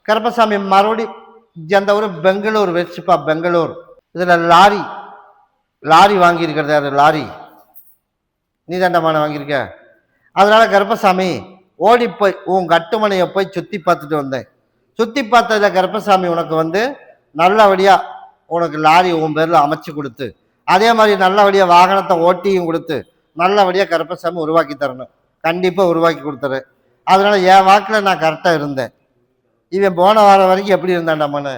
கருப்பசாமி மறுபடி அந்த ஊர் பெங்களூர் வச்சுப்பா, பெங்களூர். இதுல லாரி வாங்கியிருக்கிறது யாரு? லாரி நீ தாண்டமான வாங்கியிருக்க. அதனால கருப்பசாமி ஓடி போய் உன் கட்டுமனையை போய் சுத்தி பார்த்துட்டு வந்தேன். சுத்தி பார்த்ததுல கருப்பசாமி உனக்கு நல்லபடியா உனக்கு லாரி உன் பேர்ல அமைச்சு கொடுத்து, அதே மாதிரி நல்லபடியா வாகனத்தை ஓட்டியும் கொடுத்து நல்லபடியா கருப்பசாமி உருவாக்கி தரணும். கண்டிப்பா உருவாக்கி கொடுத்துரு. அதனால என் வாக்குல நான் கரெக்டா இருந்தேன். இவன் போன வாரம் வரைக்கும் எப்படி இருந்தான்டாமனு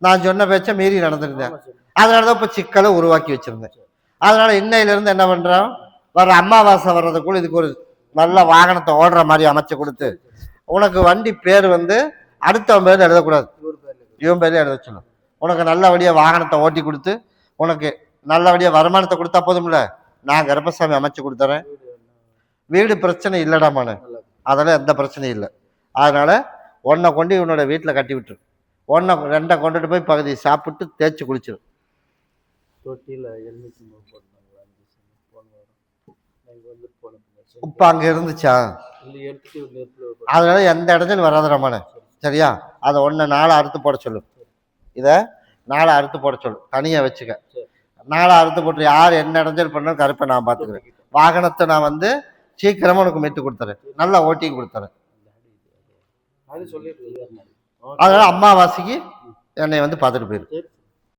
நான் சொன்ன பேச்ச மீறி நடந்திருந்தேன். அதனாலதான் இப்ப சிக்கலை உருவாக்கி வச்சிருந்தேன். அதனால இன்னையில இருந்து என்ன பண்றோம், வர அமாவாசை வர்றதுக்குள்ள இதுக்கு ஒரு நல்ல வாகனத்தை ஓடுற மாதிரி அமைச்சு கொடுத்து, உனக்கு வண்டி பேர் அடுத்தவன் பேர் எழுதக்கூடாது, இவன் பேர்ல எழுத சொல்லணும். உனக்கு நல்லபடியா வாகனத்தை ஓட்டி கொடுத்து உனக்கு நல்லபடியா வருமானத்தை கொடுத்தா போதும்ல. நான் கருப்பசாமி அமைச்சு கொடுத்துறேன். வீடு பிரச்சனை இல்லடாமான, அதெல்லாம் எந்த பிரச்சனையும் இல்லை. அதனால ஒன்னை கொண்டு இவனோட வீட்டில் கட்டி விட்டுரு. ஒன்றை ரெண்டை கொண்டுட்டு போய் பகுதியை சாப்பிட்டு தேய்ச்சி குளிச்சிரு. உப்பு அங்க இருந்துச்சா? அதனால எந்த இடத்துல வராது ரமான, சரியா? அதை ஒன்றை நாளை அறுத்து போட சொல்லு. இதை நாளை அறுத்து போட சொல்லு, தனியா வச்சுக்க. நாளை அறுத்து போட்டு யார் என்ன இடைஞ்சல் பண்ணாலும் கருப்பை நான் பார்த்துக்கிறேன். வாகனத்தை நான் சீக்கிரமா உனக்கு மீட்டு கொடுத்துறேன், நல்லா ஓட்டி கொடுத்துறேன். அதனால அம்மாவாசைக்கு என்னை பார்த்துட்டு போயிரு.